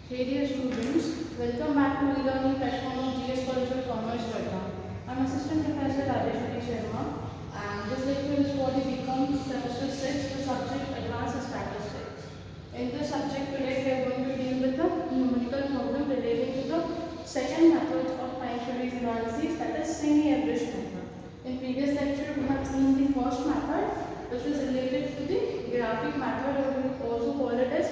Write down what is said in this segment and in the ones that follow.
Hey dear students, welcome back to e-learning platform of GS College of Commerce, Patna. I'm Assistant Professor Rajeshwari Sharma, and this lecture is for the BCom Semester 6, the subject Advanced Statistics. In this subject today, we are going to deal with the numerical problem relating to the second method of time series analysis, that is semi-average method. In previous lecture, we have seen the first method, which is related to the graphic method, or we also call it as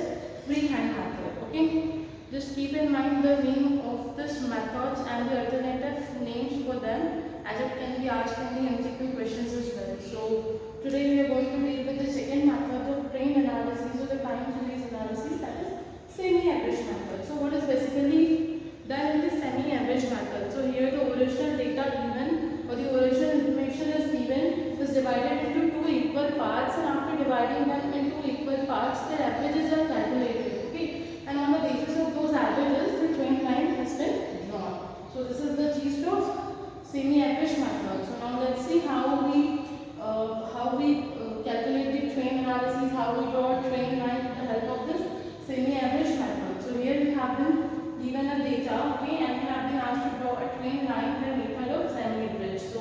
freehand method. Okay. Just keep in mind the name of this methods and the alternative names for them, as it can be asked in the MCQ questions as well. So today we are going to deal with the second method of train analysis, or the time series analysis, that is semi-average method. So what is basically done in the semi-average method? So here the original data given, or the original information is given, is divided into two equal parts, and after dividing them into equal parts, their averages are calculated. Okay. And on the basis of those averages, the trend line has been drawn. So this is the gist of semi-average method. So now let's see how we calculate the trend analysis, how we draw a trend line with the help of this semi-average method. So here we have been given a data, okay, and we have been asked to draw a trend line with the method of semi-average. So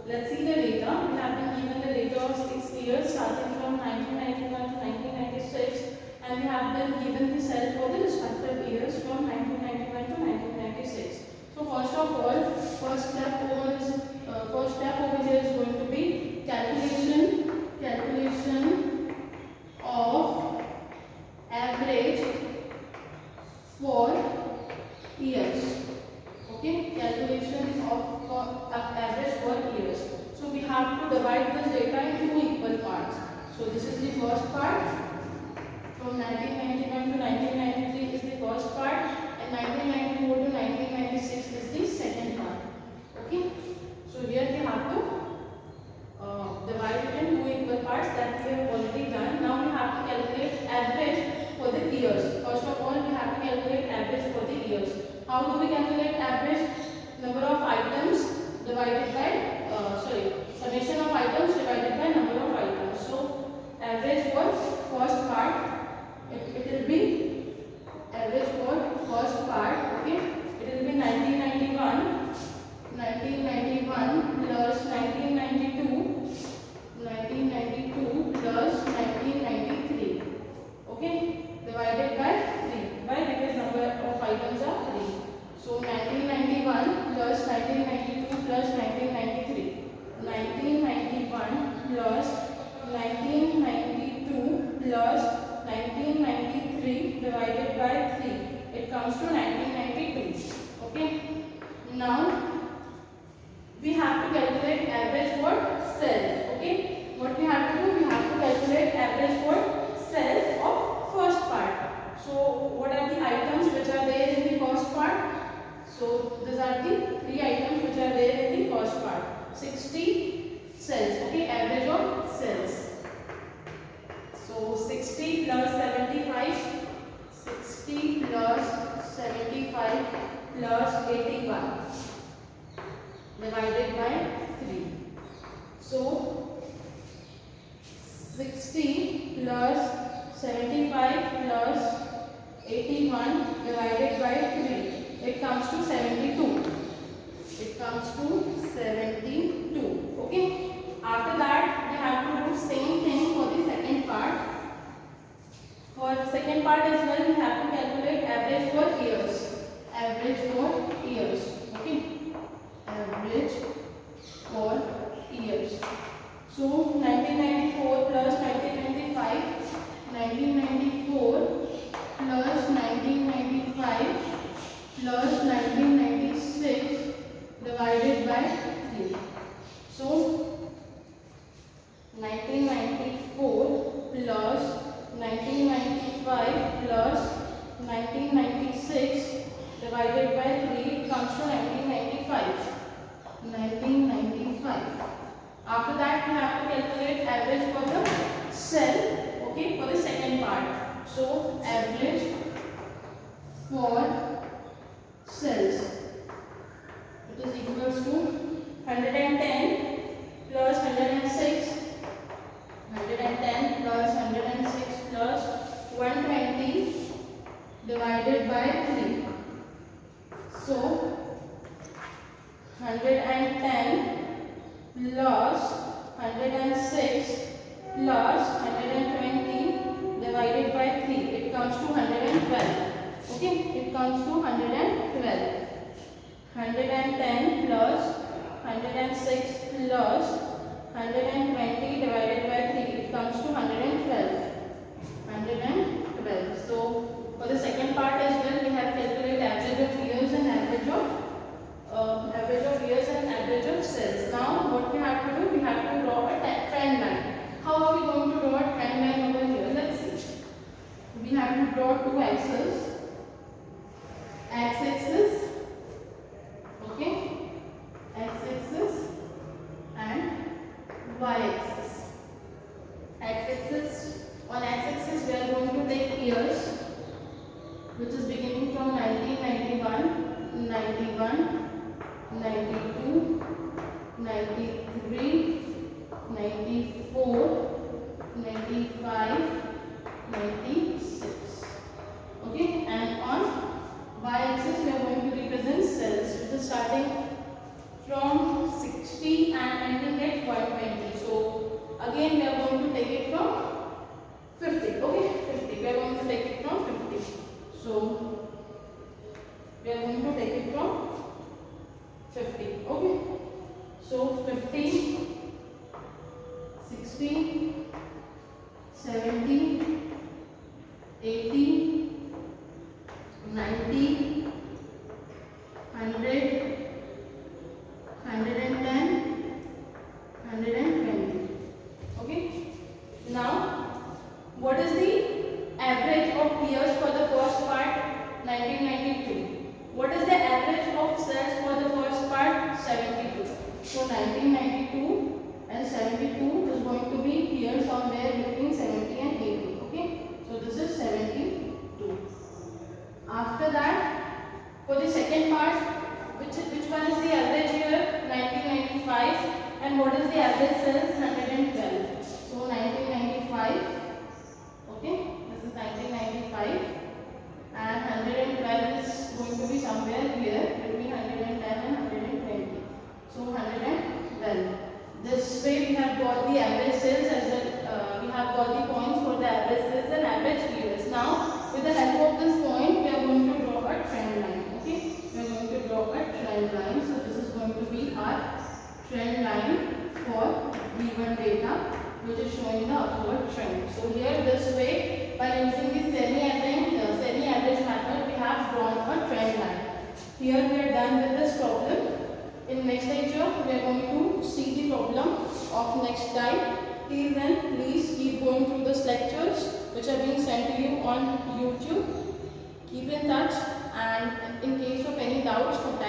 let's see the data. We have been given the data of 6 years starting from 1991 to 1996. And we have been given the cell for the respective years from 1991 to 1996. So first of all, first step over here is going to be calculation of average for years. Okay, calculation of average for years. So we have to divide this data into two equal parts. So this is the first part. From 1991 to 1993 is the first part, and 1994 to 1996 is the second part. Okay. So here we have to divide it in two equal parts, that we have already done. Now we have to calculate average for the years. First of all, we have to calculate average for the years. How do we calculate average? Number of items divided by summation of items divided by number of items. So average for first part. It will be average for first part. Okay, it will be 1991 plus 1992 plus 1993. Okay, divided by 3. Why? Because number of items are 3. So 1991 plus 1992 plus 1993. 1991 plus 1992 plus 1993 divided by 3. It comes to 1992. Okay. Now we have to calculate average for cells. Okay. What we have to do? We have to calculate average for cells of first part. So what are the items which are there in the first part? So these are the 3 items which are there in the first part. 60 cells. Okay. Average of cells. So 60 plus 75, 60 plus 75 plus 81 divided by 3. So 60 plus 75 plus 81 divided by 3. It comes to 72. It comes to 72. Okay. After that, we have to do same thing for the second part. For the second part as well, we have to calculate average for years. Average for years. Okay. Average for years. So 1994 plus 1995. 1994 plus 1995 plus 1996 divided by 3. So 1994 plus 1995 plus 1996 divided by 3 comes to 1995. 1995. After that, we have to calculate average for the cell. Okay, for the second part. So average for cells. It is equals to 110 plus 106. 110 plus 106 plus 120 divided by 3. So 110 plus 106 plus 120 divided by 3. It comes to 112. Okay, it comes to 112. 110 plus 106 plus 120 divided by 3. It comes to 112. 112. So for the second part as well, we have calculated average of years and average of cells. Now what we have to do, we have to draw a trend line. How are we going to draw a trend line over here? Let's see. We have to draw two axes. X-axis, okay, x-axis and y-axis. X-axis, on x-axis we are going to take years, which is beginning from 1991, 91, 92, 93, 94, 95, 96. Okay, and on y-axis we are going to represent cells, which is starting from 60 and ending at 120. So again we are going to take it from 50. Okay, 50. We are going to take it from 50. So we are going to take it from 50. Okay. So 50, 60, 70, 80, 90, 100, 110, 120. Okay. Now, what is the average of years for the first part? 1992. What is the average of cells for the first part? 72. So 1992 and 72 is going to be here somewhere between 70 and 80. Okay. So this is 72. After that, for the second part, which one is the average year? 1995. And what is the average cells? 112. So 1995. Okay, this is 1995. And 112 is going to be somewhere here between 110 and 120. So 112. This way we have got the average cells as well. We have got the points for the average cells and average years. Now, with the help of this point, we are going to draw a trend line. Okay, we are going to draw a trend line. So this is going to be our trend line for given data, which is showing the upward trend. So here this way, by using the semi-average method, we have drawn a trend line. Here we are done with this problem. In next lecture, we are going to see the problem of next time. Till then, please keep going through these lectures which are being sent to you on YouTube. Keep in touch, and in case of any doubts, contact